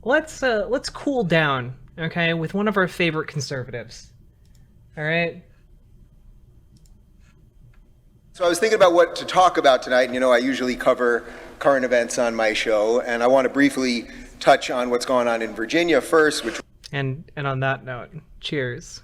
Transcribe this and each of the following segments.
let's cool down, okay, with one of our favorite conservatives. All right. So I was thinking about what to talk about tonight, and I usually cover current events on my show, and I want to briefly touch on what's going on in Virginia first, which And on that note, cheers.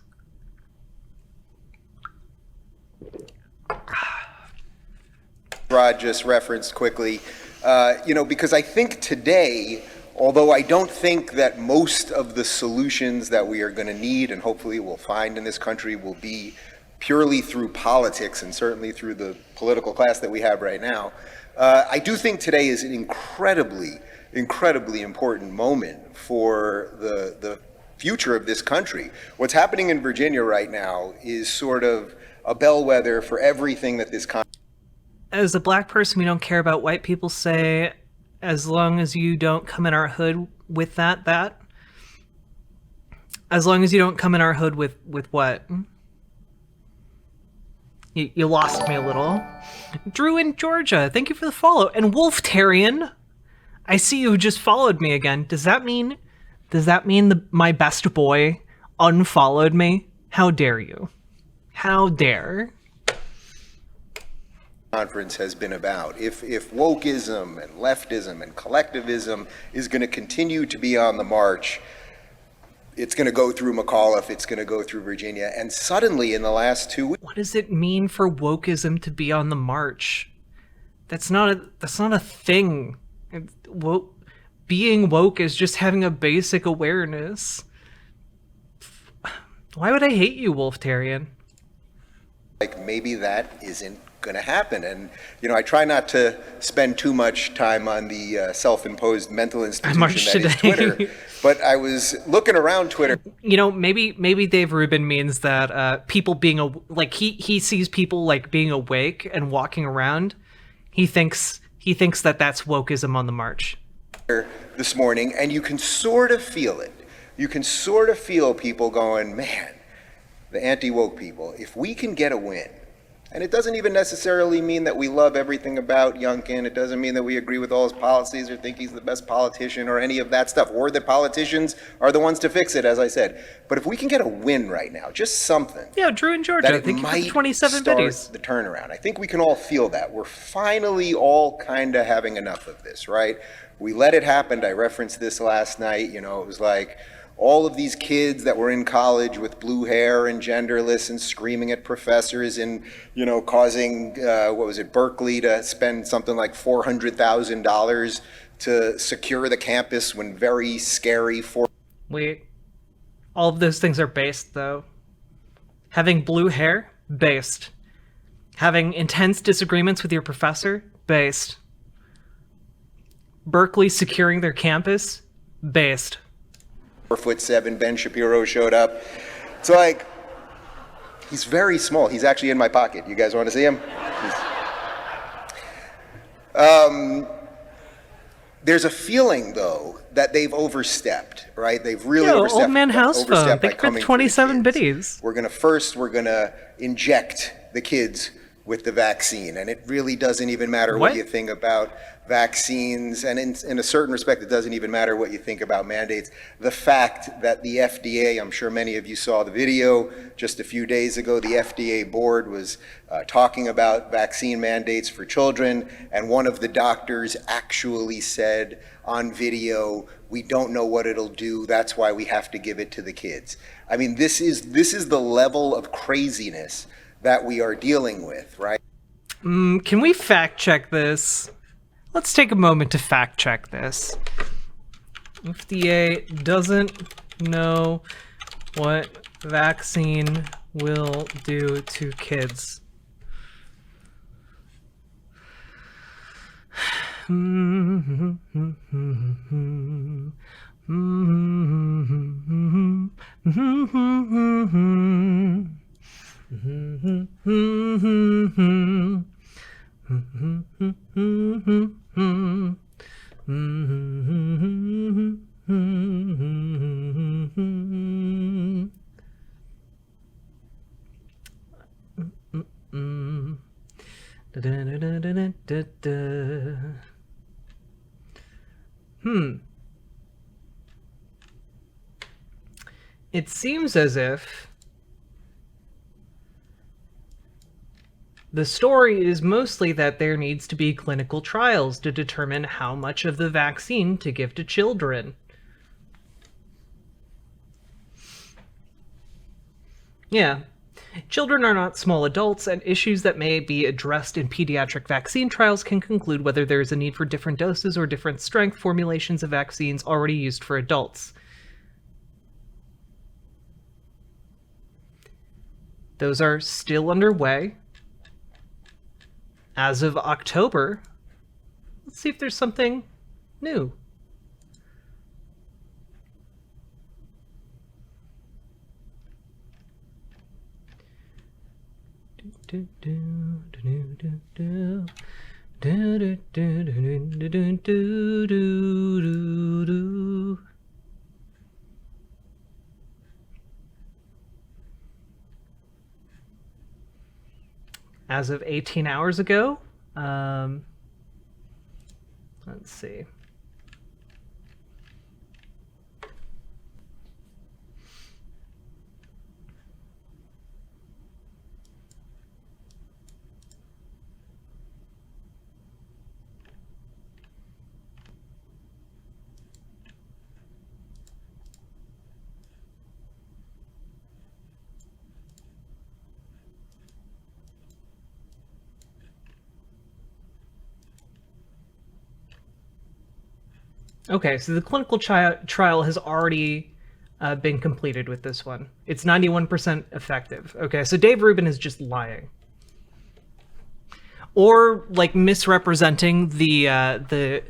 Rod just referenced quickly, because I think today, although I don't think that most of the solutions that we are going to need and hopefully will find in this country will be purely through politics and certainly through the political class that we have right now, I do think today is an incredibly important moment for the future of this country. What's happening in Virginia right now is sort of a bellwether for everything that this country. As a black person, we don't care about white people say, as long as you don't come in our hood with that. As long as you don't come in our hood with what? You lost me a little. Drew in Georgia, thank you for the follow. And Wolftarian, I see you just followed me again. Does that mean my best boy unfollowed me? How dare you? How dare? Conference has been about. If wokeism and leftism and collectivism is going to continue to be on the march, it's going to go through McAuliffe, it's going to go through Virginia, and suddenly in the last 2 weeks. What does it mean for wokeism to be on the march? That's not a thing. Being woke is just having a basic awareness. Why would I hate you, Wolftarian? Like, maybe that isn't going to happen. And I try not to spend too much time on the self-imposed mental institution that is Twitter, but I was looking around Twitter. Maybe Dave Rubin means that people being he sees people like being awake and walking around. He thinks that that's wokeism on the march. This morning, and you can sort of feel it. You can sort of feel people going, man, the anti-woke people, if we can get a win. And it doesn't even necessarily mean that we love everything about Youngkin. It doesn't mean that we agree with all his policies or think he's the best politician or any of that stuff, or that politicians are the ones to fix it, as I said. But if we can get a win right now, just something. Yeah, Drew in Georgia, I think you put 27 biddies. The turnaround. I think we can all feel that. We're finally all kind of having enough of this, right? We let it happen. I referenced this last night. It was like, all of these kids that were in college with blue hair and genderless and screaming at professors and, causing, Berkeley to spend something like $400,000 to secure the campus when very scary for. Wait, all of those things are based, though. Having blue hair? Based. Having intense disagreements with your professor? Based. Berkeley securing their campus? Based. 4'7" Ben Shapiro showed up. It's like, he's very small. He's actually in my pocket. You guys want to see him? There's a feeling, though, that they've overstepped, right? They've really overstepped. Old man house phone. They put 27 biddies. We're going to inject the kids with the vaccine. And it really doesn't even matter what you think about vaccines. And in a certain respect, it doesn't even matter what you think about mandates. The fact that the FDA, I'm sure many of you saw the video just a few days ago, the FDA board was talking about vaccine mandates for children. And one of the doctors actually said on video, we don't know what it'll do. That's why we have to give it to the kids. I mean, this is the level of craziness that we are dealing with, right? Can we fact check this? Let's take a moment to fact check this. FDA doesn't know what vaccine will do to kids. It seems as if the story is mostly that there needs to be clinical trials to determine how much of the vaccine to give to children. Yeah. Children are not small adults, and issues that may be addressed in pediatric vaccine trials can conclude whether there is a need for different doses or different strength formulations of vaccines already used for adults. Those are still underway. As of October, let's see if there's something new. As of 18 hours ago, let's see. Okay, so the clinical trial has already been completed with this one. It's 91% effective. Okay, so Dave Rubin is just lying. Or, like, misrepresenting the idea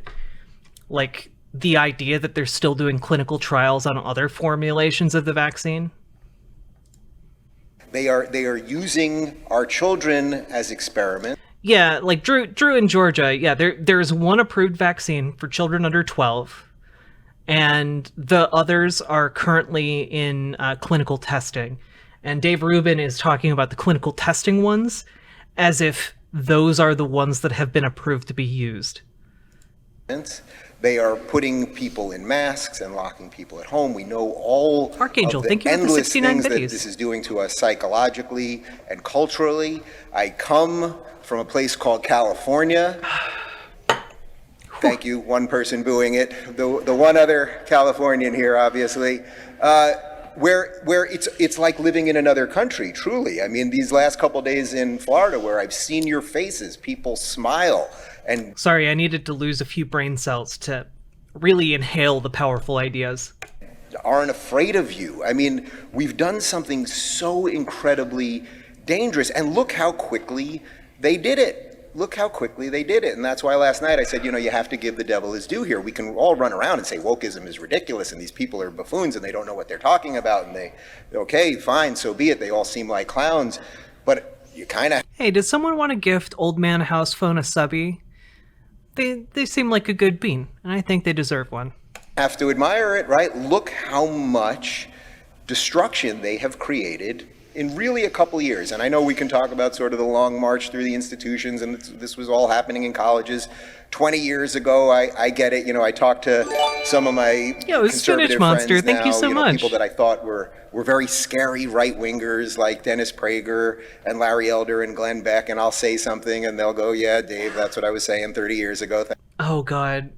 that they're still doing clinical trials on other formulations of the vaccine. They are using our children as experiments. Yeah, like Drew in Georgia, yeah, there's one approved vaccine for children under 12, and the others are currently in clinical testing. And Dave Rubin is talking about the clinical testing ones as if those are the ones that have been approved to be used. They are putting people in masks and locking people at home. We know all Archangel, of the thank you for the endless 69 things that biddies. this is doing to us psychologically and culturally. I come from a place called California. Thank you, one person booing it. The one other Californian here, obviously, where it's like living in another country, truly. I mean, these last couple days in Florida where I've seen your faces, people smile. And sorry, I needed to lose a few brain cells to really inhale the powerful ideas. Aren't afraid of you. I mean, we've done something so incredibly dangerous, and look how quickly they did it. Look how quickly they did it. And that's why last night I said, you know, you have to give the devil his due here. We can all run around and say wokeism is ridiculous and these people are buffoons and they don't know what they're talking about, and okay, fine, so be it. They all seem like clowns, but you kind of... Hey, does someone want to gift Old Man House Phone a subby? They seem like a good bean, and I think they deserve one. Have to admire it, right? Look how much destruction they have created in really a couple years. And I know we can talk about sort of the long march through the institutions, and this was all happening in colleges 20 years ago. I get it. You know, I talked to some of my conservative Monster. friends Thank now, you so much. people that I thought were very scary right-wingers like Dennis Prager and Larry Elder and Glenn Beck, and I'll say something and they'll go, yeah, Dave, that's what I was saying 30 years ago. Oh, God.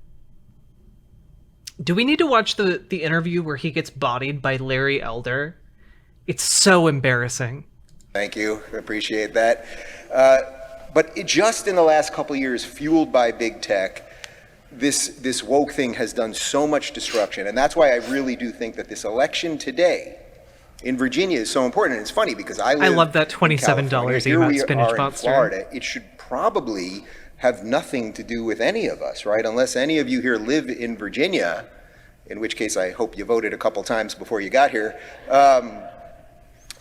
Do we need to watch the interview where he gets bodied by Larry Elder? It's so embarrassing. Thank you. I appreciate that. But just in the last couple of years, fueled by big tech, this woke thing has done so much destruction. And that's why I really do think that this election today in Virginia is so important. And it's funny because I love that $27 here we spinach are in monster. Florida. It should probably have nothing to do with any of us, right? Unless any of you here live in Virginia, in which case I hope you voted a couple times before you got here.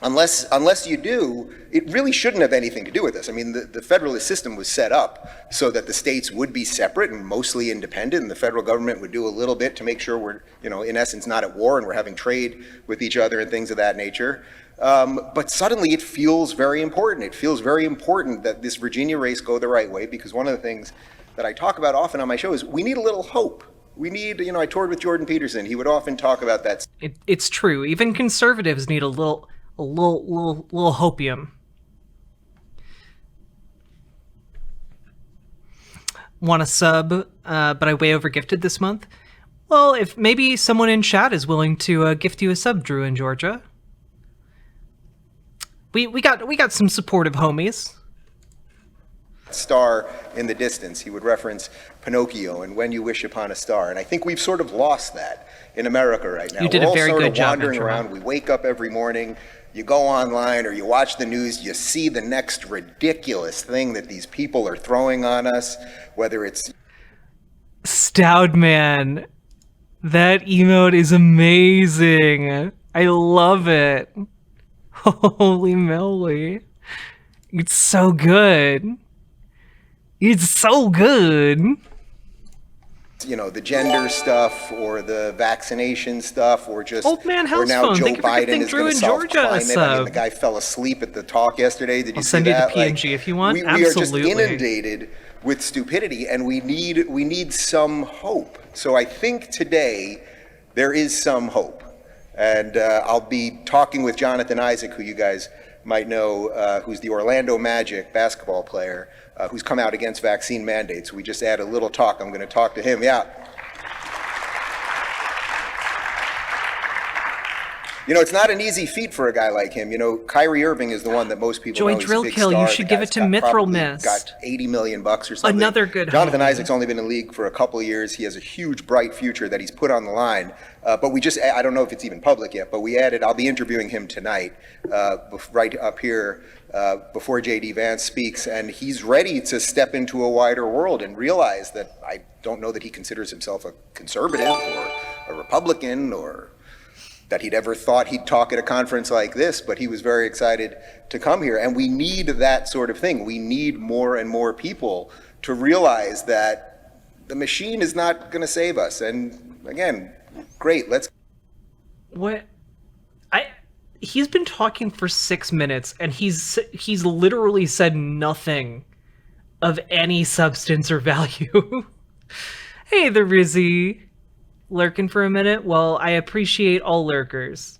Unless you do, it really shouldn't have anything to do with this. I mean, the federalist system was set up so that the states would be separate and mostly independent, and the federal government would do a little bit to make sure we're, you know, in essence, not at war and we're having trade with each other and things of that nature. But suddenly it feels very important. It feels very important that this Virginia race go the right way, because one of the things that I talk about often on my show is we need a little hope. We need, I toured with Jordan Peterson. He would often talk about that. It's true. Even conservatives need a little hopium. Want a sub, but I way over gifted this month? Well, if maybe someone in chat is willing to gift you a sub, Drew in Georgia. We got some supportive homies. Star in the distance. He would reference Pinocchio and When You Wish Upon a Star. And I think we've sort of lost that in America right now. You did a very good job. We're all sort of wandering around. We wake up every morning, you go online or you watch the news, you see the next ridiculous thing that these people are throwing on us, whether it's... Stoudman, that emote is amazing. I love it. Holy moly. It's so good. It's so good. The gender stuff or the vaccination stuff or just... Old man house or now phone. Joe Thank you for Biden gifting is Drew going to in solve Georgia climate. I mean, the guy fell asleep at the talk yesterday. Did you see that? I'll send you the PNG if you want. We Absolutely. are just inundated with stupidity, and we need some hope. So I think today there is some hope. And I'll be talking with Jonathan Isaac, who you guys might know, who's the Orlando Magic basketball player, who's come out against vaccine mandates. We just had a little talk. I'm going to talk to him. Yeah. It's not an easy feat for a guy like him. Kyrie Irving is the one that most people Joy know. Drill Kill, you should give it to Mithril Mist. Got $80 million or something. Another good Jonathan homie. Isaac's only been in the league for a couple of years. He has a huge, bright future that he's put on the line. But I don't know if it's even public yet, but I'll be interviewing him tonight, right up here, before J.D. Vance speaks. And he's ready to step into a wider world and realize that I don't know that he considers himself a conservative or a Republican or that he'd ever thought he'd talk at a conference like this, but he was very excited to come here. And we need that sort of thing. We need more and more people to realize that the machine is not going to save us. And again, great, let's... What? He's been talking for 6 minutes, and he's literally said nothing of any substance or value. Hey, the Rizzy. Lurking for a minute? Well, I appreciate all lurkers.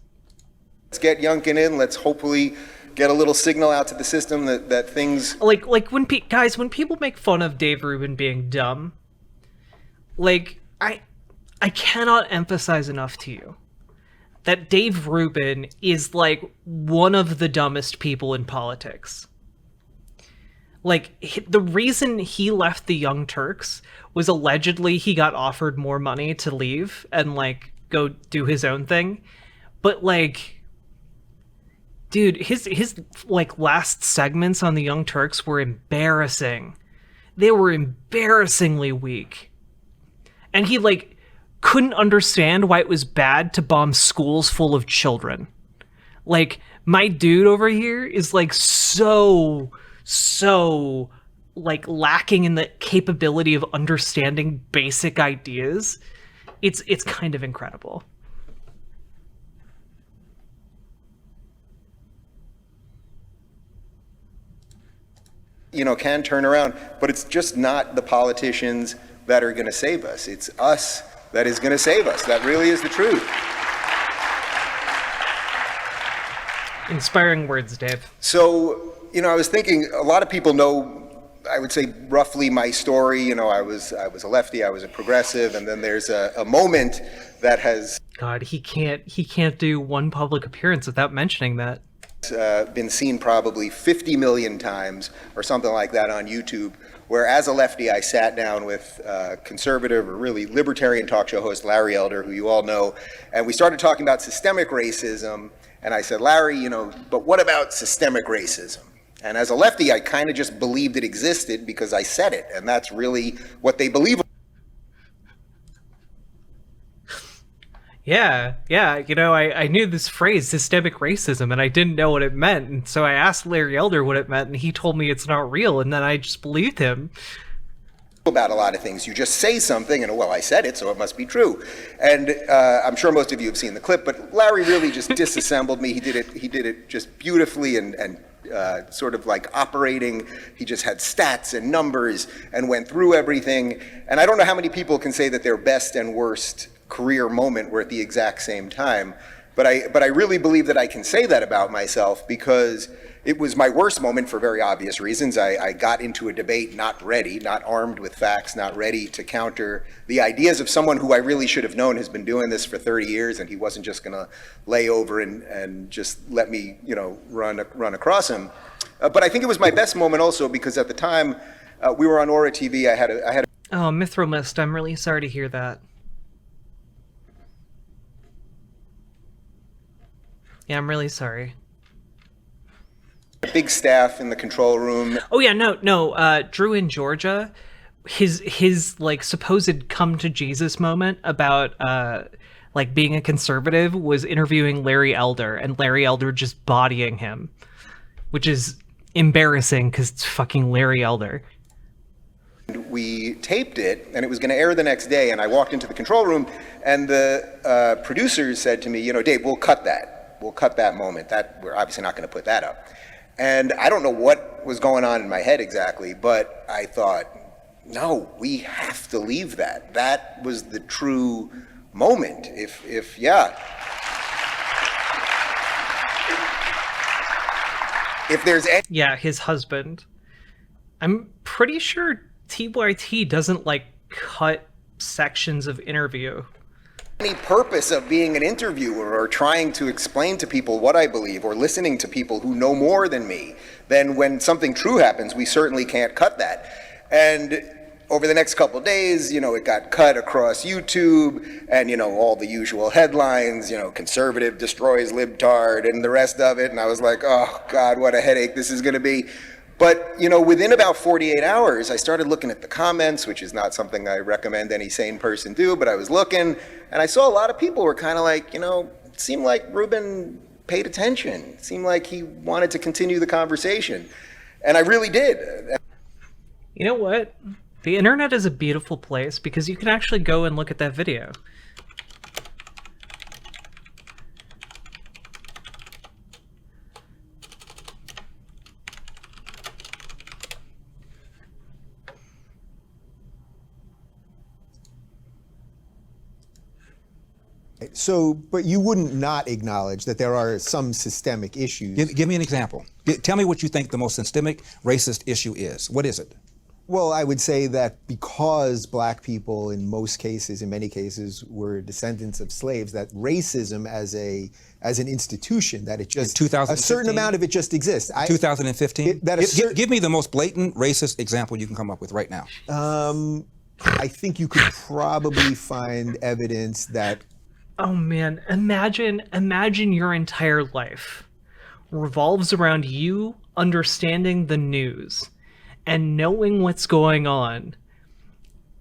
Let's get Youngkin in. Let's hopefully get a little signal out to the system that things... Like when when people make fun of Dave Rubin being dumb, I cannot emphasize enough to you that Dave Rubin is one of the dumbest people in politics. The reason he left the Young Turks was allegedly he got offered more money to leave and go do his own thing. But dude, his last segments on the Young Turks were embarrassing. They were embarrassingly weak. And he couldn't understand why it was bad to bomb schools full of children. My dude over here is so lacking in the capability of understanding basic ideas. It's kind of incredible. Can turn around, but it's just not the politicians that are going to save us. It's us that is going to save us. That really is the truth. Inspiring words, Dave. So, I was thinking, a lot of people know, I would say roughly my story. I was a lefty, I was a progressive, and then there's a moment that has... God, he can't do one public appearance without mentioning that. Been seen probably 50 million times or something like that on YouTube, where as a lefty I sat down with conservative or really libertarian talk show host Larry Elder, who you all know, and we started talking about systemic racism, and I said, Larry, but what about systemic racism? And as a lefty, I kind of just believed it existed because I said it, and that's really what they believe. Yeah, I knew this phrase, systemic racism, and I didn't know what it meant, and so I asked Larry Elder what it meant, and he told me it's not real, and then I just believed him. about a lot of things. You just say something and, well, I said it, so it must be true. And I'm sure most of you have seen the clip, but Larry really just disassembled me. He did it just beautifully and sort of like operating. He just had stats and numbers and went through everything. And I don't know how many people can say that their best and worst career moment were at the exact same time. But I really believe that I can say that about myself because it was my worst moment for very obvious reasons. I got into a debate not ready, not armed with facts, not ready to counter the ideas of someone who I really should have known has been doing this for 30 years, and he wasn't just going to lay over and just let me, run across him. But I think it was my best moment also because at the time we were on Aura TV. I had a Oh, Mithril Mist, I'm really sorry to hear that. Yeah, I'm really sorry. big staff in the control room. Oh yeah, no. Drew in Georgia, his like supposed come to Jesus moment about like being a conservative was interviewing Larry Elder, and Larry Elder just bodying him, which is embarrassing because it's fucking Larry Elder. We taped it, and it was going to air the next day, and I walked into the control room, and the producers said to me, Dave, we'll cut that. We'll cut that moment. That we're obviously not going to put that up. And I don't know what was going on in my head exactly, but I thought, no, we have to leave that. That was the true moment. If there's any... Yeah, his husband. I'm pretty sure TYT doesn't like cut sections of interview. Any purpose of being an interviewer or trying to explain to people what I believe or listening to people who know more than me, then when something true happens, we certainly can't cut that. And over the next couple of days, it got cut across YouTube and, all the usual headlines, conservative destroys libtard and the rest of it. And I was like, oh God, what a headache this is going to be. But, within about 48 hours, I started looking at the comments, which is not something I recommend any sane person do, but I was looking, and I saw a lot of people were kind of like, it seemed like Rubin paid attention. It seemed like he wanted to continue the conversation. And I really did. You know what? The internet is a beautiful place because you can actually go and look at that video. So, but you wouldn't not acknowledge that there are some systemic issues. Give me an example. Tell me what you think the most systemic racist issue is. What is it? Well, I would say that because black people in most cases, in many cases, were descendants of slaves, that racism as an institution, that it just, a certain amount of it just exists. 2015? Give me the most blatant racist example you can come up with right now. I think you could probably find evidence that... Oh man, imagine your entire life revolves around you understanding the news and knowing what's going on,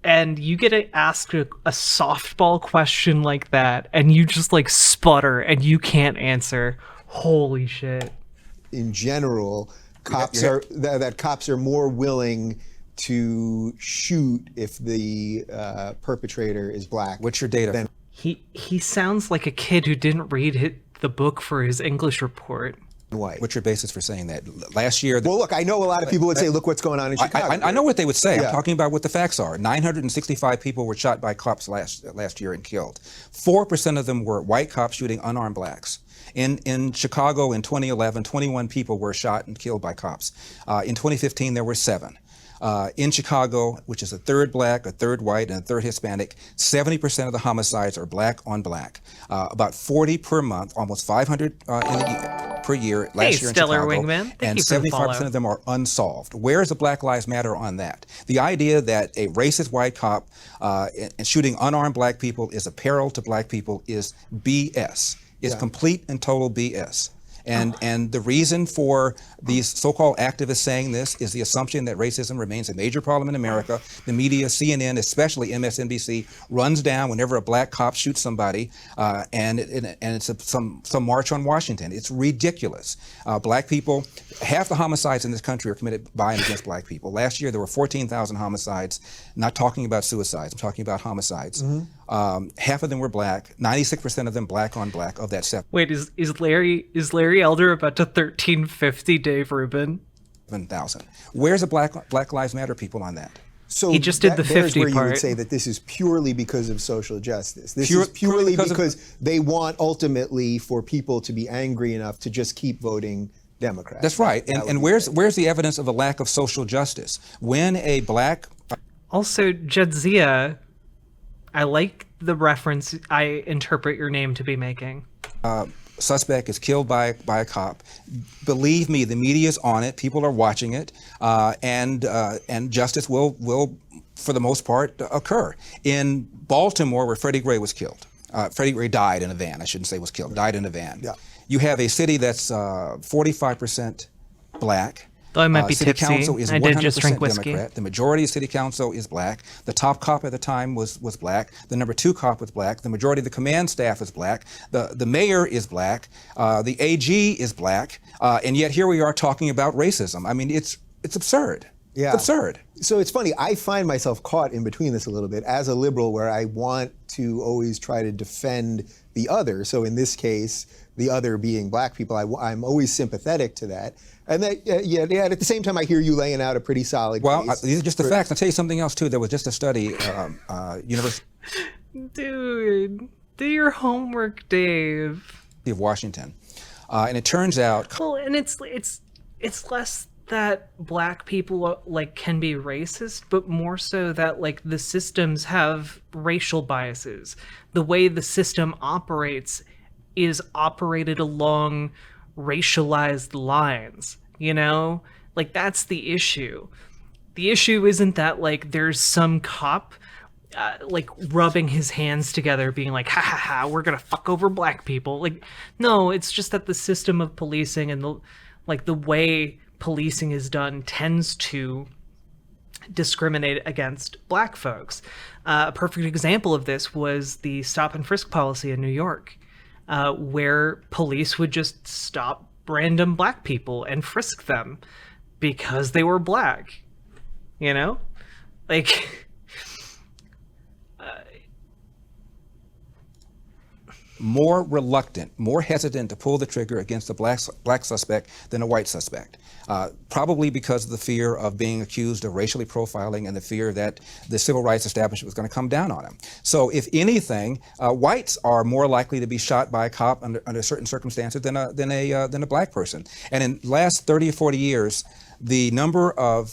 and you get asked a softball question like that, and you just like sputter and you can't answer. Holy shit. In general, cops are more willing to shoot if the perpetrator is black. What's your data? He sounds like a kid who didn't read the book for his English report. White. What's your basis for saying that? Last year... Well, look, I know a lot of people would say, look what's going on in Chicago. I know what they would say. Yeah. I'm talking about what the facts are. 965 people were shot by cops last year and killed. 4% of them were white cops shooting unarmed blacks. In Chicago in 2011, 21 people were shot and killed by cops. In 2015, there were 7. In Chicago, which is a third black, a third white, and a third Hispanic, 70% of the homicides are black on black. About 40 per month, almost 500 per year last year in Stellar Chicago. Wingman. And 75% of them are unsolved. Where is the Black Lives Matter on that? The idea that a racist white cop and shooting unarmed black people is a peril to black people is BS. It's complete and total BS. And the reason for these so-called activists saying this is the assumption that racism remains a major problem in America. The media, CNN, especially MSNBC, runs down whenever a black cop shoots somebody, and it's some march on Washington. It's ridiculous. Black people, half the homicides in this country are committed by and against black people. Last year there were 14,000 homicides. Not talking about suicides. I'm talking about homicides. Half of them were black. 96% of them black on black of that 7,000. Wait, is Larry Elder about to 1350 Dave Rubin? Where's the Black Lives Matter people on that? So he just did the 50 where part. You would say that this is purely because of social justice. This is purely because they want ultimately for people to be angry enough to just keep voting Democrat. That's right. And where's the evidence of a lack of social justice? When a black... Also, Jadzia, I like the reference I interpret your name to be making. Suspect is killed by a cop. Believe me, the media is on it. People are watching it, and justice will, for the most part, occur. In Baltimore, where Freddie Gray was killed, Freddie Gray died in a van. I shouldn't say was killed. Died in a van. Yeah. You have a city that's 45% black. Though I might be City tipsy, council is I 100% did just drink whiskey. Democrat. The majority of city council is black. The top cop at the time was black. The number 2 cop was black. The majority of the command staff is black. The mayor is black. The AG is black. And yet here we are talking about racism. I mean, it's absurd. Yeah. It's absurd. So it's funny, I find myself caught in between this a little bit as a liberal where I want to always try to defend the other. So in this case, the other being black people, I'm always sympathetic to that. And that, at the same time, I hear you laying out a pretty solid case. These are just the facts. I'll tell you something else, too. There was just a study, University Dude, do your homework, Dave. of Washington. And it turns out... Well, and it's less that black people like can be racist, but more so that like the systems have racial biases. The way the system operates is operated along racialized lines, you know? Like that's the issue. The issue isn't that like there's some cop like rubbing his hands together being like, ha ha ha, we're gonna fuck over black people. Like, no, it's just that the system of policing and the way policing is done tends to discriminate against black folks. A perfect example of this was the stop and frisk policy in New York, where police would just stop random black people and frisk them because they were black, you know? Like... more reluctant, more hesitant to pull the trigger against a black suspect than a white suspect. Probably because of the fear of being accused of racially profiling and the fear that the civil rights establishment was going to come down on him. So if anything, whites are more likely to be shot by a cop under certain circumstances than a black person. And in the last 30 or 40 years, the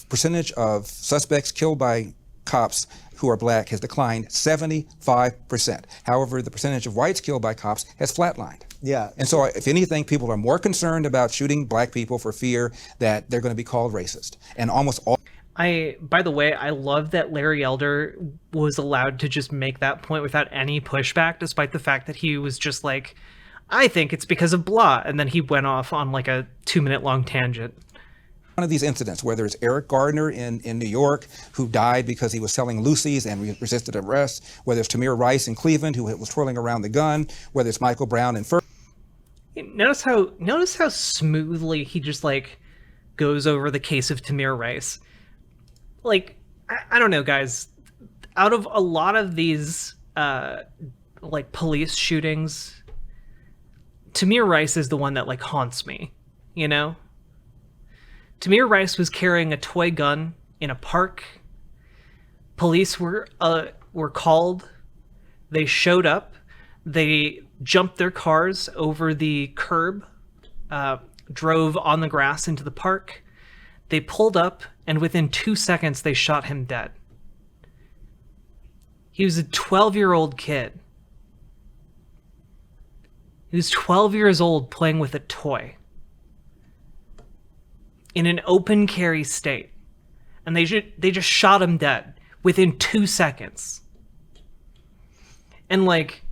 percentage of suspects killed by cops who are black has declined 75%. However, the percentage of whites killed by cops has flatlined. Yeah. And so if anything, people are more concerned about shooting black people for fear that they're going to be called racist. And almost all... By the way, I love that Larry Elder was allowed to just make that point without any pushback, despite the fact that he was just like, I think it's because of blah. And then he went off on like a 2-minute long tangent. One of these incidents, whether it's Eric Gardner in New York, who died because he was selling Lucy's and resisted arrest, whether it's Tamir Rice in Cleveland, who was twirling around the gun, whether it's Michael Brown in Notice how smoothly he just like goes over the case of Tamir Rice. Like, I don't know, guys. Out of a lot of these like police shootings, Tamir Rice is the one that like haunts me, you know? Tamir Rice was carrying a toy gun in a park. Police were called. They showed up. They jumped their cars over the curb, drove on the grass into the park. They pulled up, and within 2 seconds, they shot him dead. He was a 12-year-old kid. He was 12 years old playing with a toy in an open carry state, and they just shot him dead within 2 seconds. And like,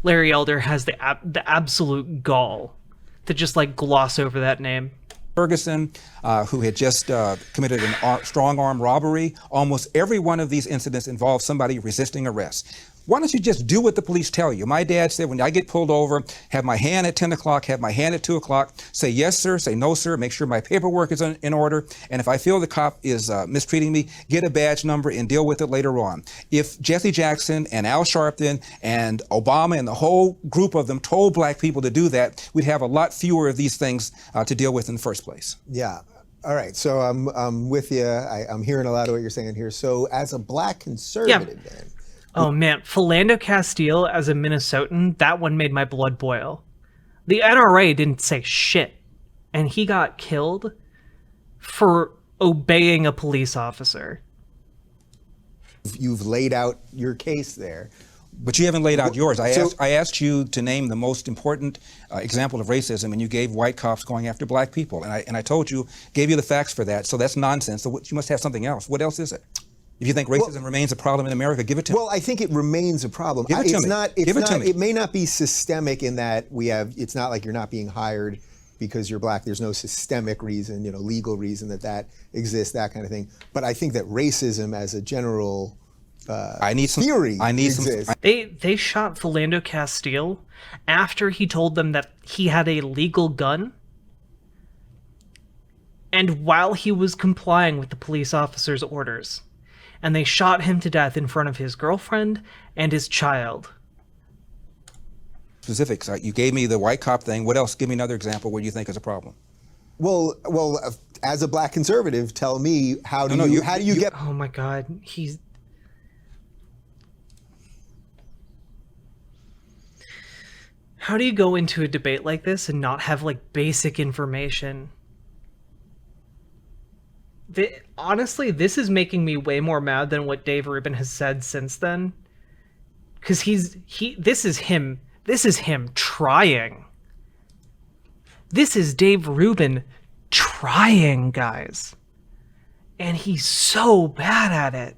Larry Elder has the absolute gall to just like gloss over that name. Ferguson, who had just committed a strong arm robbery. Almost every one of these incidents involved somebody resisting arrest. Why don't you just do what the police tell you? My dad said, when I get pulled over, have my hand at 10 o'clock, have my hand at 2 o'clock, say yes, sir, say no, sir, make sure my paperwork is in order. And if I feel the cop is mistreating me, get a badge number and deal with it later on. If Jesse Jackson and Al Sharpton and Obama and the whole group of them told black people to do that, we'd have a lot fewer of these things to deal with in the first place. Yeah. All right. So I'm with you. I'm hearing a lot of what you're saying here. So as a black conservative, then. Oh man, Philando Castile as a Minnesotan, that one made my blood boil. The NRA didn't say shit, and he got killed for obeying a police officer. You've laid out your case there. But you haven't laid out yours. I asked you to name the most important example of racism, and you gave white cops going after black people. And I told you, gave you the facts for that. So that's nonsense. So you must have something else. What else is it? If you think racism remains a problem in America, give it to me. Well, I think it remains a problem. Give it to me. It may not be systemic in that it's not like you're not being hired because you're black. There's no systemic reason, legal reason that exists, that kind of thing. But I think that racism as a general theory exists. They shot Philando Castile after he told them that he had a legal gun, and while he was complying with the police officer's orders. And they shot him to death in front of his girlfriend and his child. Specifics. You gave me the white cop thing. What else? Give me another example where you think is a problem. Well, as a black conservative, tell me how do you get? Oh my God, How do you go into a debate like this and not have like basic information? Honestly, this is making me way more mad than what Dave Rubin has said since then. Because this is him trying. This is Dave Rubin trying, guys. And he's so bad at it.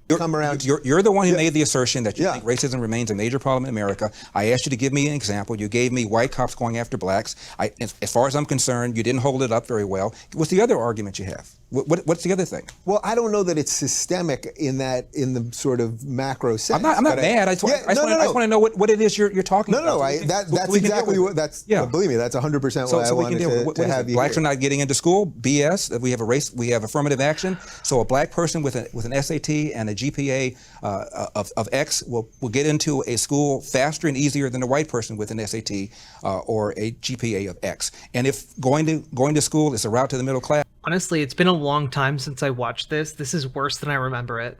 You're the one who made the assertion that you think racism remains a major problem in America. I asked you to give me an example. You gave me white cops going after blacks. As far as I'm concerned, you didn't hold it up very well. What's the other argument you have? What's the other thing? Well, I don't know that it's systemic in the sort of macro sense. I'm not mad. I just want to know what it is you're talking about. That's exactly what. Believe me, that's 100% why I wanted to have you. Blacks are not getting into school. BS. We have affirmative action. So a black person with an SAT and a GPA of X will get into a school faster and easier than a white person with an SAT or a GPA of X. And if going to school is a route to the middle class. Honestly, it's been a long time since I watched this. This is worse than I remember it.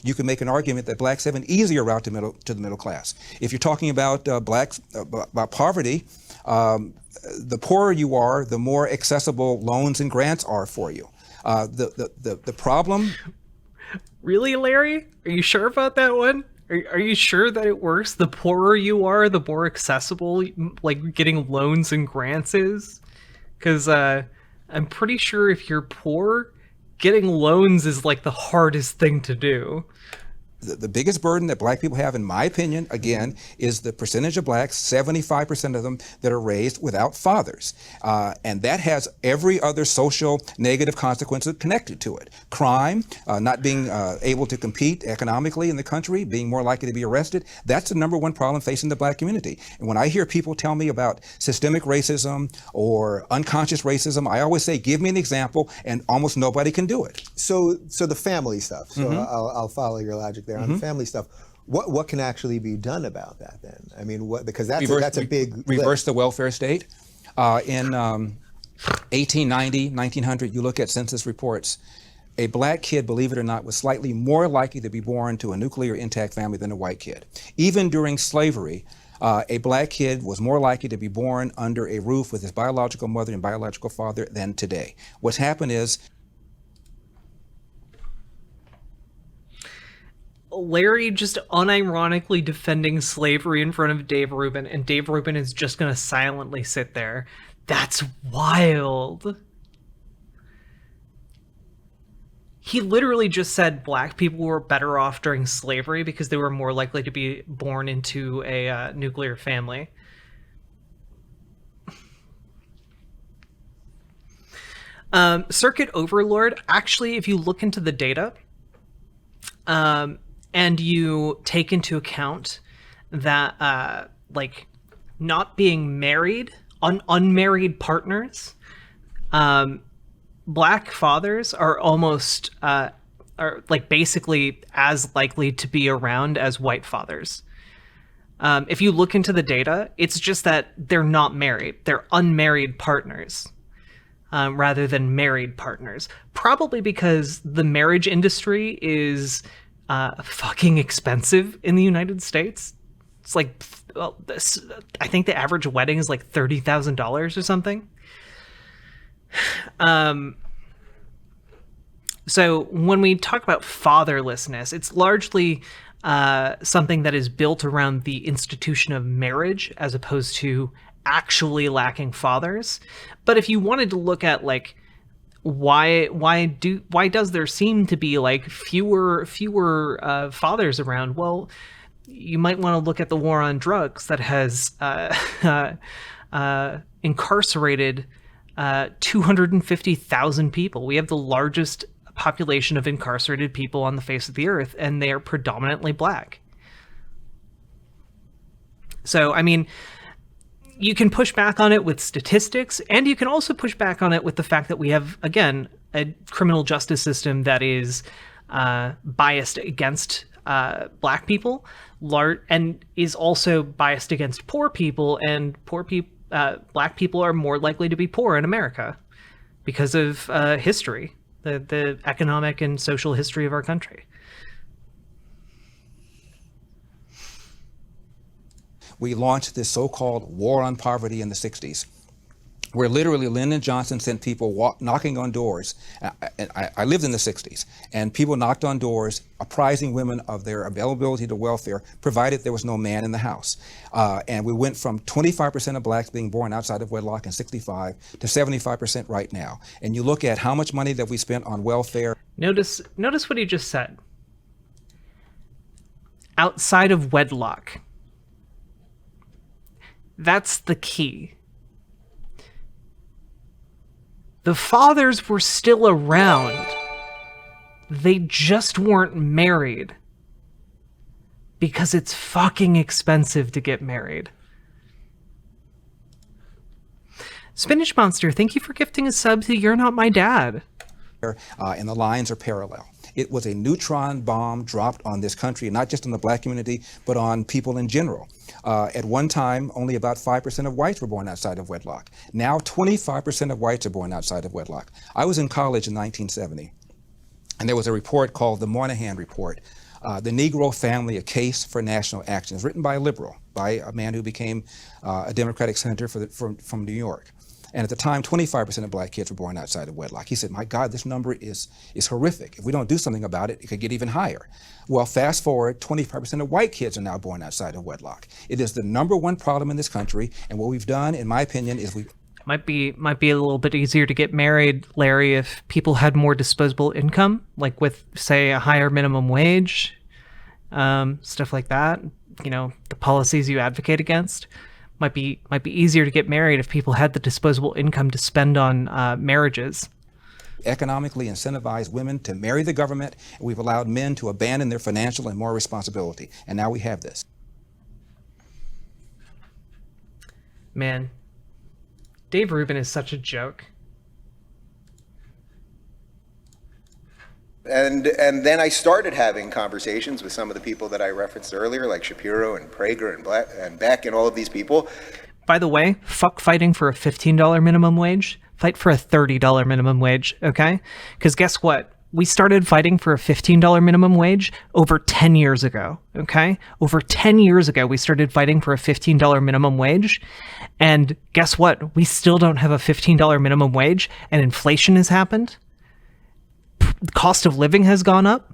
You can make an argument that blacks have an easier route to the middle class. If you're talking about about poverty, the poorer you are, the more accessible loans and grants are for you. The problem. Really, Larry? Are you sure about that one? Are you sure that it works? The poorer you are, the more accessible like getting loans and grants is? Because I'm pretty sure if you're poor, getting loans is like the hardest thing to do. The biggest burden that black people have, in my opinion, again, is the percentage of blacks, 75% of them, that are raised without fathers. And that has every other social negative consequence connected to it. Crime, not being able to compete economically in the country, being more likely to be arrested. That's the number one problem facing the black community. And when I hear people tell me about systemic racism or unconscious racism, I always say, give me an example, and almost nobody can do it. So the family stuff. So I'll follow your logic there on the family stuff. What can actually be done about that then? I mean, because that's a big reverse the welfare state. In 1890, 1900, you look at census reports. A black kid, believe it or not, was slightly more likely to be born to a nuclear intact family than a white kid. Even during slavery, a black kid was more likely to be born under a roof with his biological mother and biological father than today. What's happened is Larry just unironically defending slavery in front of Dave Rubin, and Dave Rubin is just going to silently sit there. That's wild. He literally just said black people were better off during slavery because they were more likely to be born into a nuclear family. Circuit overlord, actually, if you look into the data, and you take into account that, like, not being married, unmarried partners, Black fathers are almost, are like basically as likely to be around as white fathers. If you look into the data, it's just that they're not married. They're unmarried partners. Rather than married partners. Probably because the marriage industry is fucking expensive in the United States. It's like, well, I think the average wedding is like $30,000 or something. So when we talk about fatherlessness, it's largely something that is built around the institution of marriage as opposed to actually lacking fathers. But if you wanted to look at like why does there seem to be like fewer fathers around? Well, you might want to look at the war on drugs that has incarcerated 250,000 people. We have the largest population of incarcerated people on the face of the earth, and they are predominantly Black. So, I mean, you can push back on it with statistics, and you can also push back on it with the fact that we have, again, a criminal justice system that is biased against Black people, and is also biased against poor people, and Black people are more likely to be poor in America because of history, the economic and social history of our country. We launched this so-called war on poverty in the 60s, where literally Lyndon Johnson sent people knocking on doors. I lived in the 60s, and people knocked on doors apprising women of their availability to welfare, provided there was no man in the house. And we went from 25% of Blacks being born outside of wedlock in 65 to 75% right now. And you look at how much money that we spent on welfare. Notice what he just said. Outside of wedlock. That's the key. The fathers were still around. They just weren't married. Because it's fucking expensive to get married. Spinach Monster, thank you for gifting a sub to You're Not My Dad. And the lines are parallel. It was a neutron bomb dropped on this country, not just on the Black community, but on people in general. At one time, only about 5% of whites were born outside of wedlock. Now, 25% of whites are born outside of wedlock. I was in college in 1970, and there was a report called the Moynihan Report, The Negro Family, A Case for National Action. It was written by a liberal, by a man who became a Democratic senator from New York. And at the time, 25% of Black kids were born outside of wedlock. He said, my God, this number is horrific. If we don't do something about it, it could get even higher. Well, fast forward, 25% of white kids are now born outside of wedlock. It is the #1 problem in this country. And what we've done, in my opinion, is Might be a little bit easier to get married, Larry, if people had more disposable income, like with, say, a higher minimum wage, stuff like that. You know, the policies you advocate against. Might be easier to get married if people had the disposable income to spend on marriages. Economically incentivize women to marry the government, and we've allowed men to abandon their financial and moral responsibility. And now we have this. Man, Dave Rubin is such a joke. And then I started having conversations with some of the people that I referenced earlier, like Shapiro and Prager and Beck and all of these people. By the way, fuck fighting for a $15 minimum wage. Fight for a $30 minimum wage, okay? Because guess what? We started fighting for a $15 minimum wage over 10 years ago, okay? Over 10 years ago, we started fighting for a $15 minimum wage. And guess what? We still don't have a $15 minimum wage, and inflation has happened. The cost of living has gone up.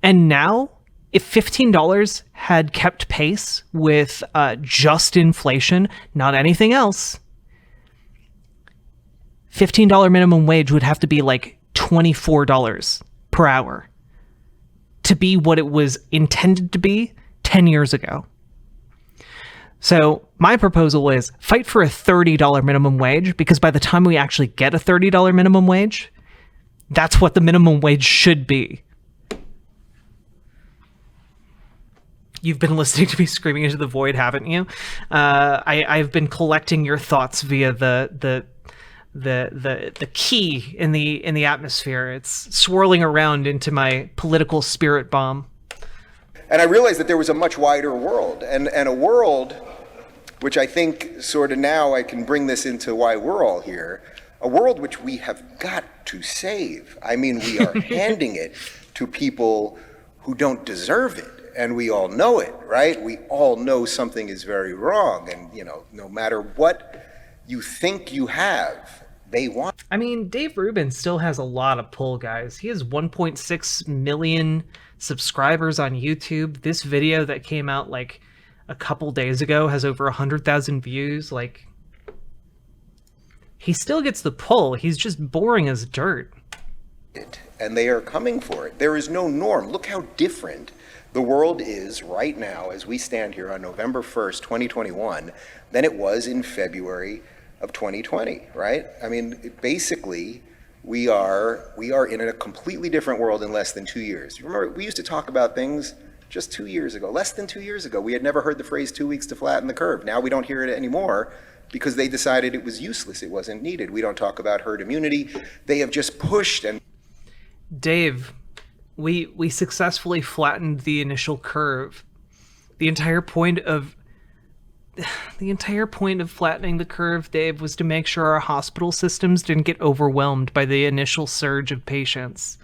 And now, if $15 had kept pace with just inflation, not anything else, $15 minimum wage would have to be like $24 per hour to be what it was intended to be 10 years ago. So my proposal is fight for a $30 minimum wage, because by the time we actually get a $30 minimum wage, that's what the minimum wage should be. You've been listening to me screaming into the void, haven't you? I've been collecting your thoughts via the key in the atmosphere. It's swirling around into my political spirit bomb. And I realized that there was a much wider world, and a world which I think sort of now I can bring this into why we're all here, a world which we have got to save. I mean, we are handing it to people who don't deserve it. And we all know it, right? We all know something is very wrong. And, you know, no matter what you think you have, they want. I mean, Dave Rubin still has a lot of pull, guys. He has 1.6 million subscribers on YouTube. This video that came out like a couple days ago has over 100,000 views. Like, he still gets the pull. He's just boring as dirt. And they are coming for it. There is no norm. Look how different the world is right now as we stand here on November 1st, 2021, than it was in February of 2020, right? I mean, basically, we are in a completely different world in less than 2 years. Remember, we used to talk about things just 2 years ago, less than 2 years ago. We had never heard the phrase 2 weeks to flatten the curve. Now we don't hear it anymore because they decided it was useless. It wasn't needed. We don't talk about herd immunity. They have just pushed and... Dave, we successfully flattened the initial curve. The entire point of flattening the curve, Dave, was to make sure our hospital systems didn't get overwhelmed by the initial surge of patients.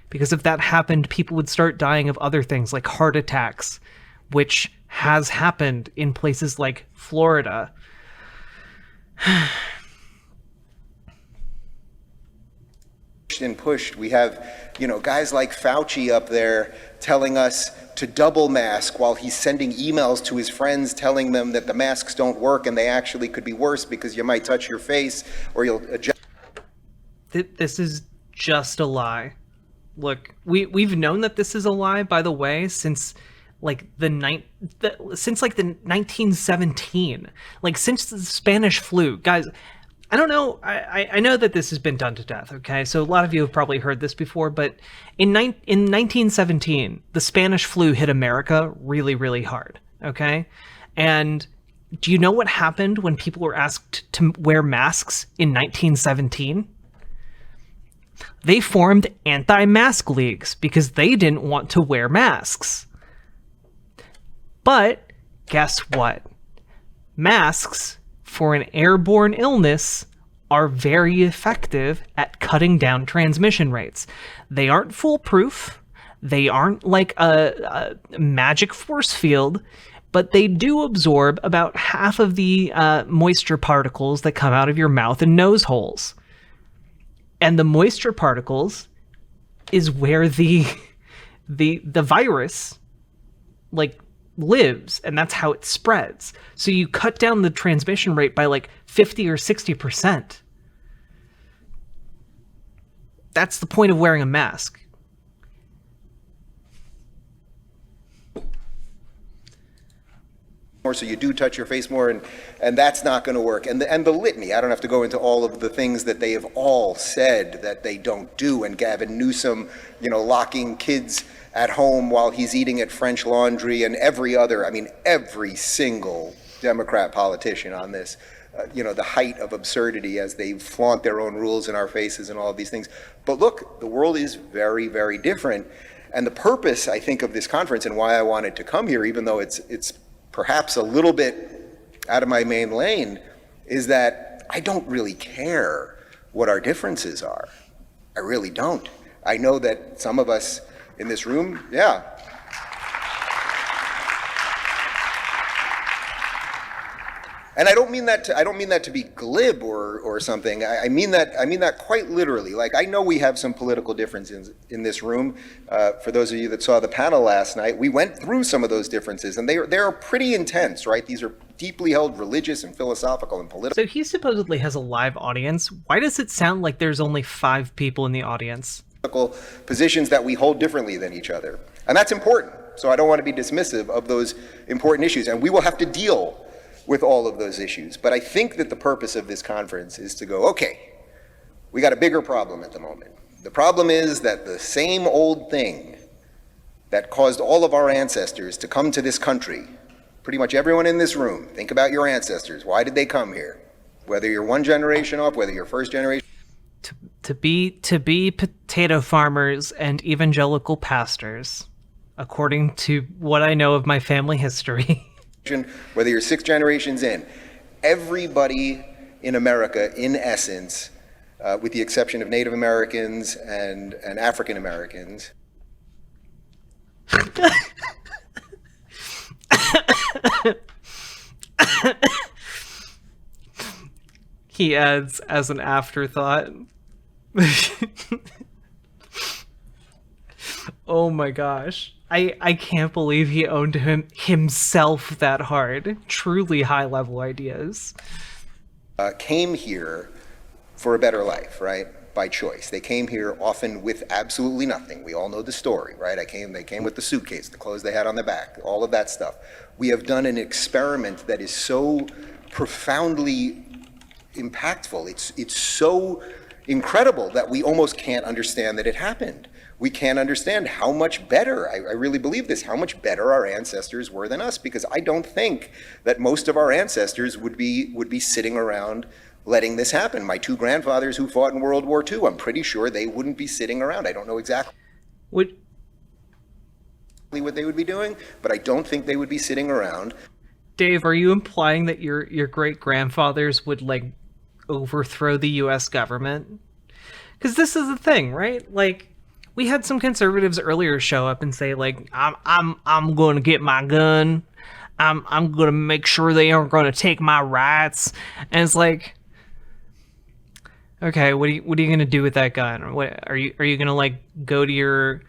Because if that happened, people would start dying of other things like heart attacks, which has happened in places like Florida. And pushed. We have, you know, guys like Fauci up there telling us to double mask while he's sending emails to his friends telling them that the masks don't work and they actually could be worse because you might touch your face or you'll adjust. This is just a lie. Look, we've known that this is a lie, by the way, since like the 1917, like since the Spanish flu, guys. I don't know. I know that this has been done to death, okay? So a lot of you have probably heard this before, but in 1917, the Spanish flu hit America really, really hard, okay? And do you know what happened when people were asked to wear masks in 1917? They formed anti-mask leagues because they didn't want to wear masks. But guess what? Masks for an airborne illness are very effective at cutting down transmission rates. They aren't foolproof. They aren't like a magic force field, but they do absorb about half of the moisture particles that come out of your mouth and nose holes. And the moisture particles is where the virus like lives, and that's how it spreads. So you cut down the transmission rate by like 50 or 60%. That's the point of wearing a mask. So you do touch your face more, and that's not going to work. And the litany, I don't have to go into all of the things that they have all said that they don't do. And Gavin Newsom, you know, locking kids at home while he's eating at French Laundry, and every single Democrat politician on this, you know, the height of absurdity as they flaunt their own rules in our faces and all of these things. But look, the world is very, very different. And the purpose, I think, of this conference and why I wanted to come here, even though it's perhaps a little bit out of my main lane, is that I don't really care what our differences are. I really don't. I know that some of us in this room, yeah. And I don't mean that to be glib or something. I mean that quite literally. Like, I know we have some political differences in this room. For those of you that saw the panel last night, we went through some of those differences, and they are pretty intense, right? These are deeply held religious and philosophical and political. So he supposedly has a live audience. Why does it sound like there's only 5 people in the audience? Positions that we hold differently than each other. And that's important. So I don't want to be dismissive of those important issues, and we will have to deal with all of those issues. But I think that the purpose of this conference is to go, okay, we got a bigger problem at the moment. The problem is that the same old thing that caused all of our ancestors to come to this country, pretty much everyone in this room, think about your ancestors. Why did they come here? Whether you're one generation off, whether you're first generation. To be potato farmers and evangelical pastors, according to what I know of my family history. Whether you're 6 generations in, everybody in America, in essence, with the exception of Native Americans and African Americans. He adds as an afterthought. Oh my gosh. I can't believe he owned himself that hard. Truly high level ideas. Came here for a better life, right? By choice. They came here often with absolutely nothing. We all know the story, right? They came with the suitcase, the clothes they had on their back, all of that stuff. We have done an experiment that is so profoundly impactful. It's so incredible that we almost can't understand that it happened. We can't understand how much better, I really believe this, how much better our ancestors were than us, because I don't think that most of our ancestors would be sitting around letting this happen. My 2 grandfathers who fought in World War II, I'm pretty sure they wouldn't be sitting around. I don't know exactly what they would be doing, but I don't think they would be sitting around. Dave, are you implying that your great-grandfathers would, like, overthrow the U.S. government? Because this is the thing, right? Like, we had some conservatives earlier show up and say, like, I'm going to get my gun. I'm going to make sure they aren't going to take my rights. And it's like, okay, what are you going to do with that gun? What are you going to, like, go to your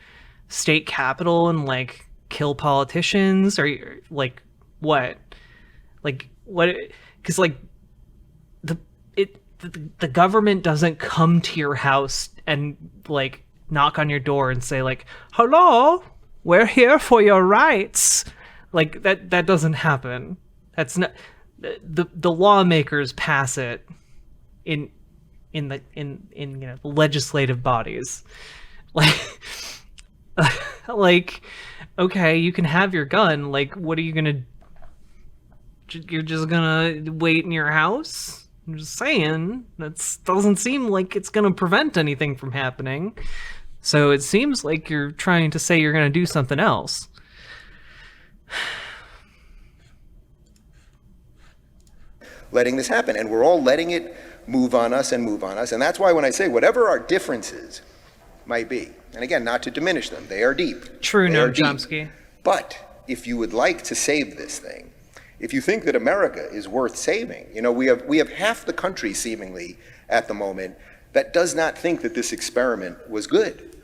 state capitol and, like, kill politicians? Or like, what? Like, what? Because, like, the government doesn't come to your house and, like, knock on your door and say, like, hello, we're here for your rights. Like, that doesn't happen. That's not the lawmakers pass it in the legislative bodies. Like, okay, you can have your gun. Like, what are you gonna? You're just gonna wait in your house? I'm just saying, that doesn't seem like it's gonna prevent anything from happening. So it seems like you're trying to say you're gonna do something else. Letting this happen, and we're all letting it move on us, and that's why when I say whatever our differences might be, and again, not to diminish them, they are deep. True, Noam Chomsky. But if you would like to save this thing, if you think that America is worth saving, we have half the country seemingly at the moment that does not think that this experiment was good.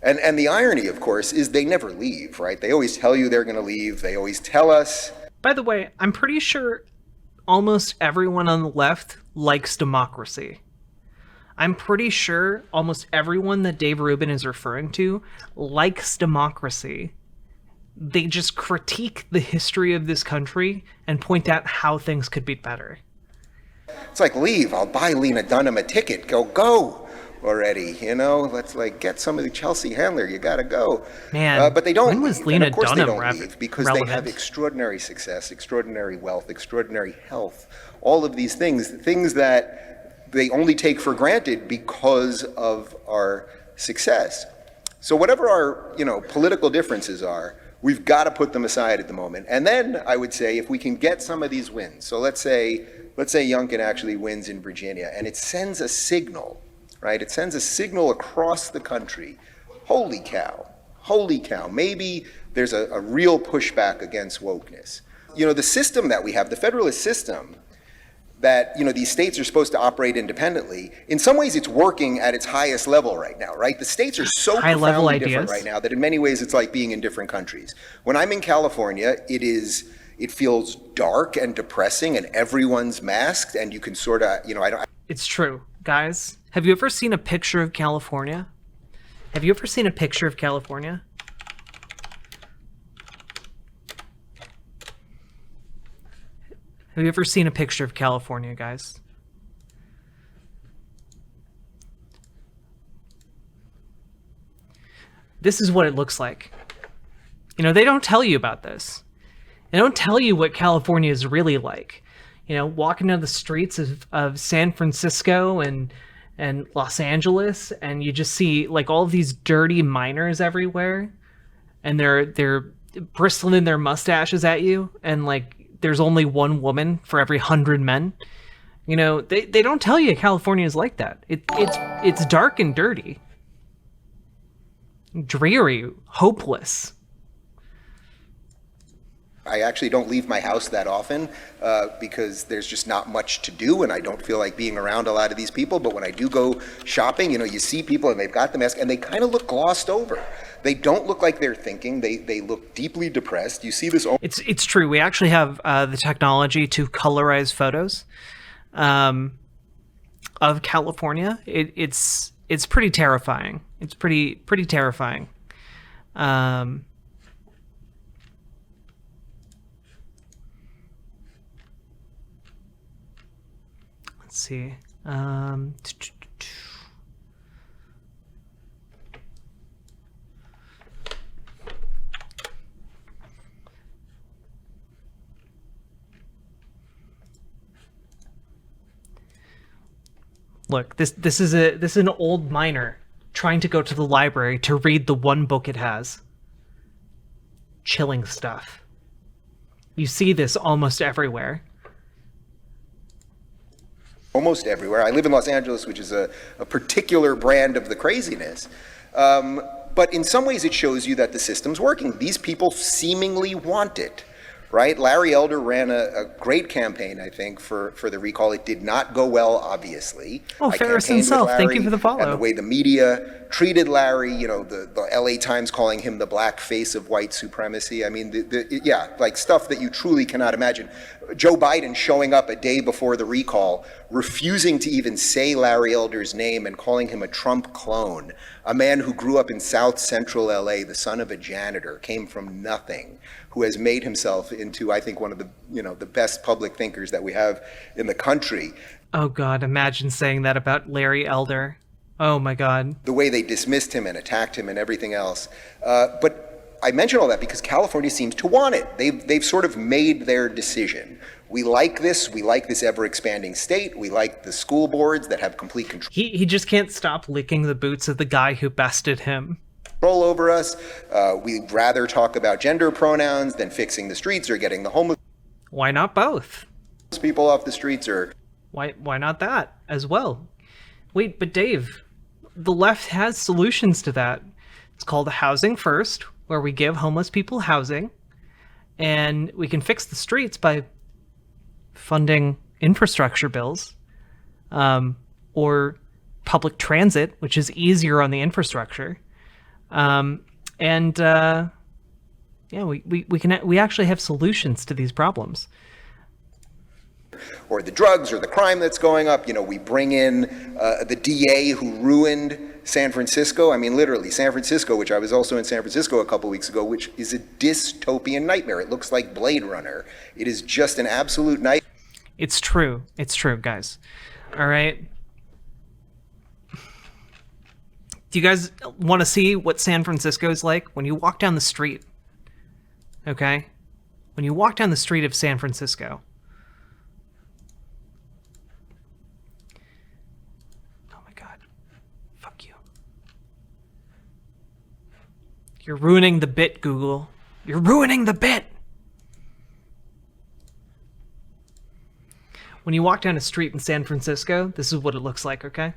And the irony, of course, is they never leave, right? They always tell you they're going to leave. They always tell us. By the way, I'm pretty sure almost everyone on the left likes democracy. I'm pretty sure almost everyone that Dave Rubin is referring to likes democracy. They just critique the history of this country and point out how things could be better. It's like, leave. I'll buy Lena Dunham a ticket. Go already. Let's get some of the Chelsea Handler. You gotta go. Man, but they don't. When was Lena Dunham they don't leave because relevant? They have extraordinary success, extraordinary wealth, extraordinary health. All of these things that they only take for granted because of our success. So whatever our political differences are, we've got to put them aside at the moment. And then I would say if we can get some of these wins. So let's say Youngkin actually wins in Virginia, and it sends a signal, right? It sends a signal across the country. Holy cow, maybe there's a real pushback against wokeness. The system that we have, the federalist system, that these states are supposed to operate independently. In some ways, it's working at its highest level right now, right? The states are so profoundly different right now that in many ways it's like being in different countries. When I'm in California, it feels dark and depressing, and everyone's masked, and you can sort of It's true, guys. Have you ever seen a picture of California? Have you ever seen a picture of California, guys? This is what it looks like. You know, they don't tell you about this. They don't tell you what California is really like. You know, walking down the streets of San Francisco and Los Angeles, and you just see like all of these dirty miners everywhere, and they're bristling their mustaches at you, and like there's only one woman for every 100 men. You know, they don't tell you California is like that. It's dark and dirty, dreary, hopeless. I actually don't leave my house that often because there's just not much to do, and I don't feel like being around a lot of these people. But when I do go shopping, you know, you see people and they've got the mask and they kind of look glossed over. They don't look like they're thinking. They look deeply depressed. You see this. It's true. We actually have the technology to colorize photos of California. It's pretty terrifying. It's pretty terrifying. Let's see. Look, this is an old miner trying to go to the library to read the one book it has. Chilling stuff. You see this almost everywhere. Almost everywhere. I live in Los Angeles, which is a particular brand of the craziness. But in some ways it shows you that the system's working. These people seemingly want it, right? Larry Elder ran a great campaign, I think, for the recall. It did not go well, obviously. Oh, Ferris himself, thank you for the follow. And the way the media treated Larry, you know, the LA Times calling him the black face of white supremacy. I mean, yeah, like stuff that you truly cannot imagine. Joe Biden showing up a day before the recall, refusing to even say Larry Elder's name and calling him a Trump clone, a man who grew up in South Central LA, the son of a janitor, came from nothing, who has made himself into, I think, one of the, you know, the best public thinkers that we have in the country. Oh God, imagine saying that about Larry Elder. Oh my God. The way they dismissed him and attacked him and everything else. But I mention all that because California seems to want it. They've sort of made their decision. We like this. We like this ever-expanding state. We like the school boards that have complete control. He just can't stop licking the boots of the guy who bested him. Control over us. We'd rather talk about gender pronouns than fixing the streets or getting the homeless. Why not both? People off the streets, or why not that as well? Wait, but Dave, the left has solutions to that. It's called Housing First, where we give homeless people housing, and we can fix the streets by funding infrastructure bills, or public transit, which is easier on the infrastructure. Yeah, we actually have solutions to these problems. Or the drugs or the crime that's going up. You know, we bring in the DA who ruined San Francisco. I mean, literally, San Francisco, which I was also in San Francisco a couple weeks ago, which is a dystopian nightmare. It looks like Blade Runner. It is just an absolute nightmare. It's true. It's true, guys. All right. Do you guys want to see what San Francisco is like when you walk down the street? Okay? When you walk down the street of San Francisco. Oh my God. Fuck you. You're ruining the bit, Google. You're ruining the bit! When you walk down a street in San Francisco, this is what it looks like, okay?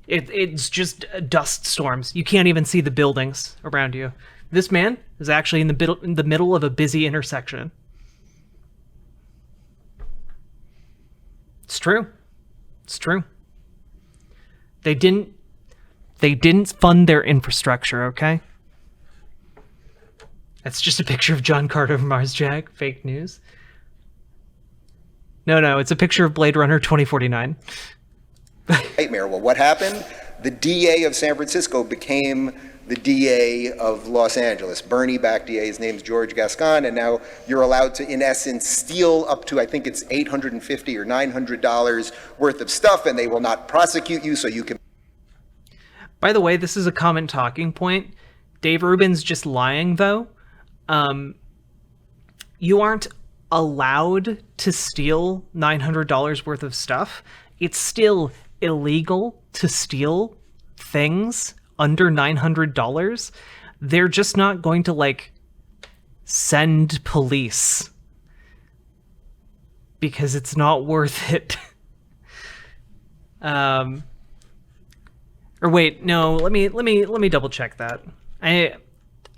It's just dust storms. You can't even see the buildings around you. This man is actually in the middle of a busy intersection. It's true. It's true. They didn't fund their infrastructure, okay? That's just a picture of John Carter from Mars Jag. Fake news. No, it's a picture of Blade Runner 2049. Nightmare. Well, what happened? the DA of San Francisco became the DA of Los Angeles. Bernie-backed DA, his name's George Gascon, and now you're allowed to, in essence, steal up to, I think it's $850 or $900 worth of stuff, and they will not prosecute you, so you can... By the way, this is a common talking point. Dave Rubin's just lying, though. You aren't allowed to steal $900 worth of stuff. It's still illegal to steal things under $900. They're just not going to, like, send police because it's not worth it. Or wait, no, let me double check that.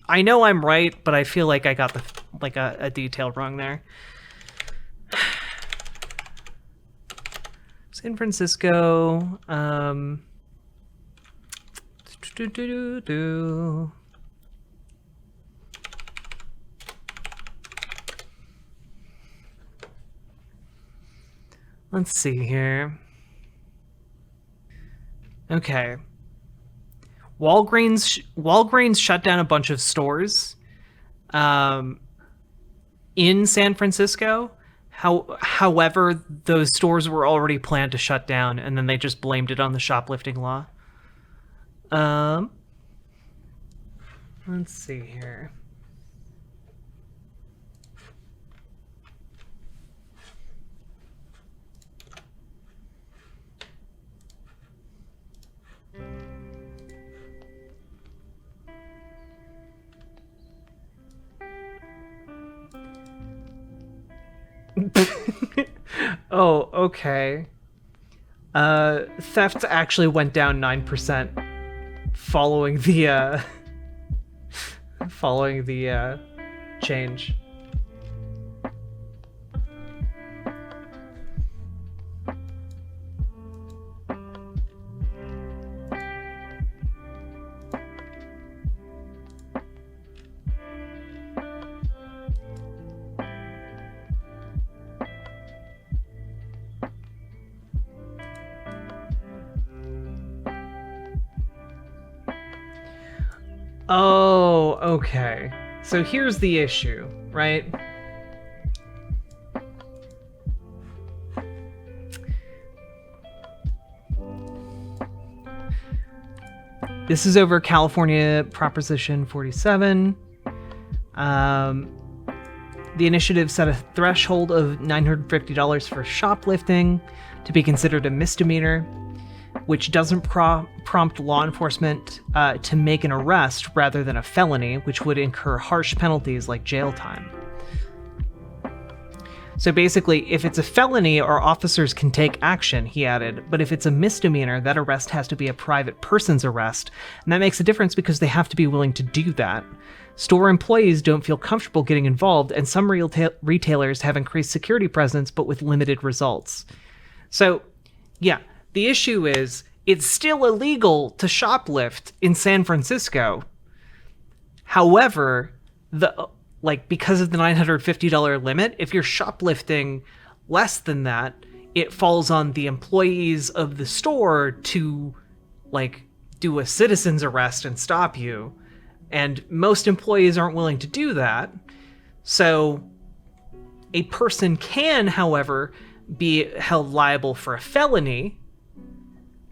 I know I'm right, but I feel like I got the a detail wrong there. San Francisco, let's see here. Okay. Walgreens shut down a bunch of stores in San Francisco. However, those stores were already planned to shut down, and then they just blamed it on the shoplifting law. Let's see here. Oh, okay. Theft actually went down 9% following the change. Oh, okay. So here's the issue, right? This is over California Proposition 47. The initiative set a threshold of $950 for shoplifting to be considered a misdemeanor, which doesn't prompt law enforcement to make an arrest rather than a felony, which would incur harsh penalties like jail time. So basically, if it's a felony, our officers can take action, he added, but if it's a misdemeanor, that arrest has to be a private person's arrest, and that makes a difference because they have to be willing to do that. Store employees don't feel comfortable getting involved, and some retailers have increased security presence, but with limited results. So, yeah. The issue is, it's still illegal to shoplift in San Francisco. However, because of the $950 limit, if you're shoplifting less than that, it falls on the employees of the store to, do a citizen's arrest and stop you. And most employees aren't willing to do that. So a person can, however, be held liable for a felony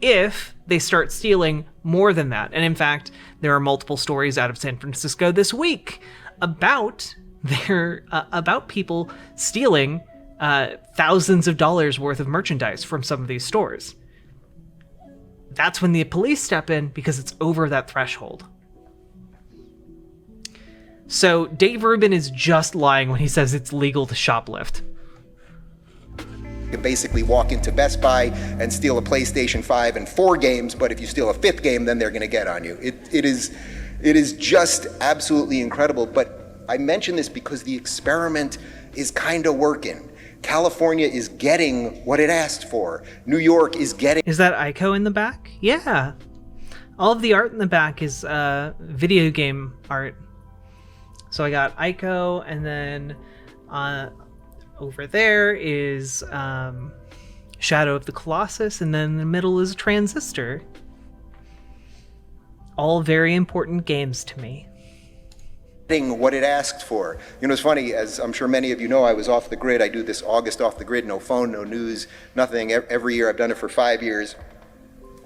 if they start stealing more than that. And in fact, there are multiple stories out of San Francisco this week about people stealing thousands of dollars worth of merchandise from some of these stores. That's when the police step in because it's over that threshold. So Dave Rubin is just lying when he says it's legal to shoplift. You can basically walk into Best Buy and steal a PlayStation 5 and 4 games, but if you steal a 5th game, then they're going to get on you. It is just absolutely incredible. But I mention this because the experiment is kind of working. California is getting what it asked for. New York is getting... Is that Ico in the back? Yeah. All of the art in the back is video game art. So I got Ico, and then over there is Shadow of the Colossus, and then in the middle is Transistor. all very important games to me. What it asked for. You know, it's funny, as I'm sure many of you know, I was off the grid. I do this August off the grid, no phone, no news, nothing. Every year, I've done it for 5 years.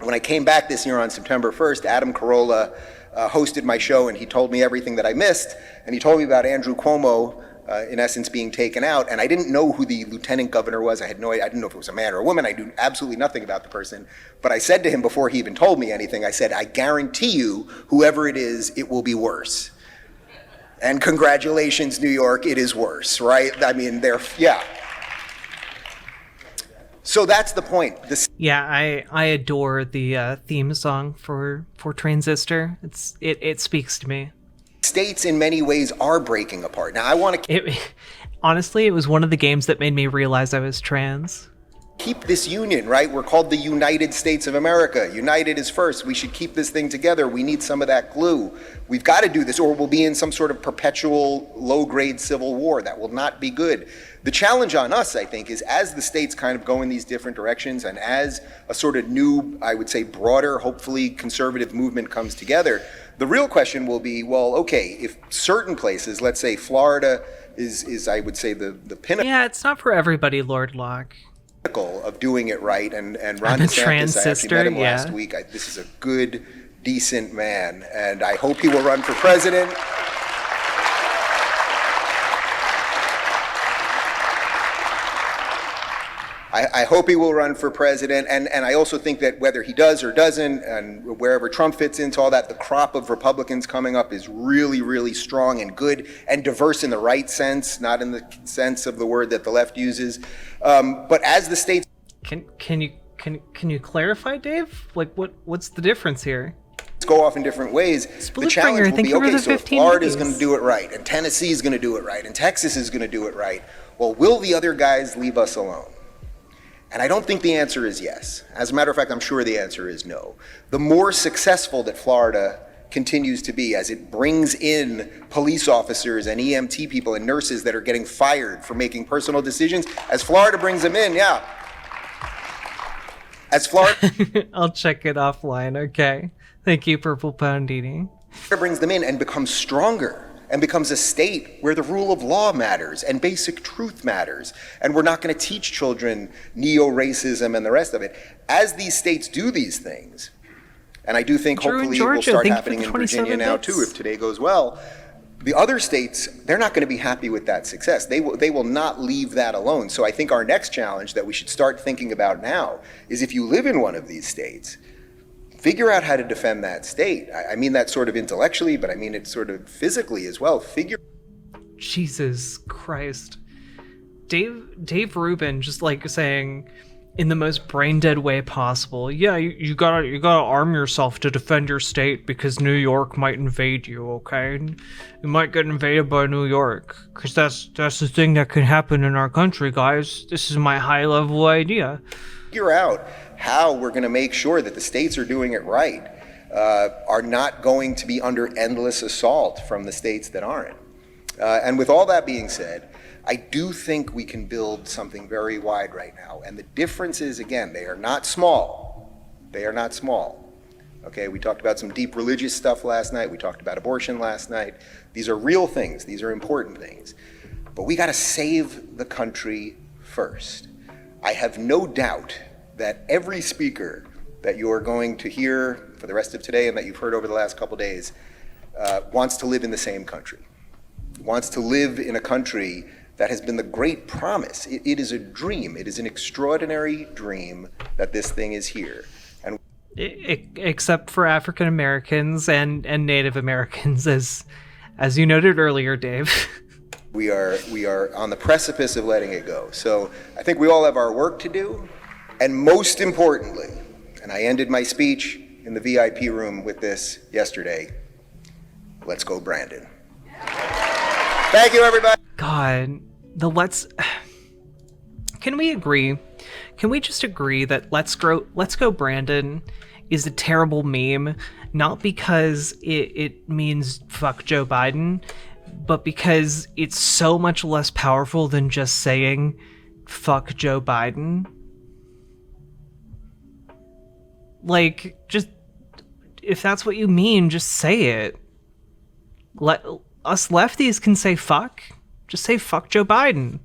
When I came back this year on September 1st, Adam Carolla hosted my show, and he told me everything that I missed, and he told me about Andrew Cuomo, in essence, being taken out, and I didn't know who the lieutenant governor was. I had no idea. I didn't know if it was a man or a woman. I knew absolutely nothing about the person, but I said to him before he even told me anything, I said, I guarantee you, whoever it is, it will be worse. And congratulations, New York, it is worse, right? I mean, yeah. So that's the point. Yeah, I adore the theme song for Transistor. It speaks to me. States in many ways are breaking apart. Now I want to honestly, it was one of the games that made me realize I was trans. Keep this union, right? We're called the United States of America. United is first. We should keep this thing together. We need some of that glue. We've got to do this, or we'll be in some sort of perpetual low-grade civil war. That will not be good. The challenge on us, I think, is as the states kind of go in these different directions, and as a sort of new, I would say, broader, hopefully conservative movement comes together, the real question will be, well, okay, if certain places, let's say Florida is I would say, the pinnacle. Yeah, it's not for everybody, Lord Locke. Of doing it right, and Ron DeSantis, I actually met him last week. This is a good, decent man, and I hope he will run for president. I hope he will run for president, and I also think that whether he does or doesn't, and wherever Trump fits into all that, the crop of Republicans coming up is really, really strong and good and diverse in the right sense, not in the sense of the word that the left uses. But as the states, can you clarify, Dave? Like what's the difference here? Go off in different ways. The challenge will be, okay, so if Florida is going to do it right, and Tennessee is going to do it right, and Texas is going to do it right, well, will the other guys leave us alone? And I don't think the answer is yes. As a matter of fact, I'm sure the answer is no. The more successful that Florida continues to be, as it brings in police officers and EMT people and nurses that are getting fired for making personal decisions, as Florida brings them in, yeah. As Florida... I'll check it offline, okay. Thank you, Purple Poundini. Brings them in and becomes stronger, and becomes a state where the rule of law matters and basic truth matters, and we're not going to teach children neo-racism and the rest of it. As these states do these things, and I do think hopefully it will start happening in Virginia now too, if today goes well, the other states, they're not going to be happy with that success. They will not leave that alone. So I think our next challenge that we should start thinking about now is, if you live in one of these states, figure out how to defend that state. I mean that sort of intellectually, but I mean it sort of physically as well. Jesus Christ. Dave Rubin just like saying in the most brain dead way possible, yeah, you gotta arm yourself to defend your state because New York might invade you, okay? You might get invaded by New York, because that's the thing that can happen in our country, guys. This is my high level idea. Figure out how we're going to make sure that the states are doing it right, are not going to be under endless assault from the states that aren't. And with all that being said, I do think we can build something very wide right now. And the difference is, again, they are not small. They are not small. Okay, we talked about some deep religious stuff last night. We talked about abortion last night. These are real things. These are important things. But we got to save the country first. I have no doubt that every speaker that you're going to hear for the rest of today and that you've heard over the last couple days wants to live in the same country, wants to live in a country that has been the great promise. It is a dream. It is an extraordinary dream that this thing is here. And except for African Americans and Native Americans, as you noted earlier, Dave. We are on the precipice of letting it go. So I think we all have our work to do. And most importantly, and I ended my speech in the VIP room with this yesterday, let's go, Brandon. Thank you, everybody. God, can we agree? Can we just agree that let's go, Brandon is a terrible meme, not because it means fuck Joe Biden, but because it's so much less powerful than just saying fuck Joe Biden? Like, just if that's what you mean, just say it. Let us lefties can say fuck. Just say fuck Joe Biden.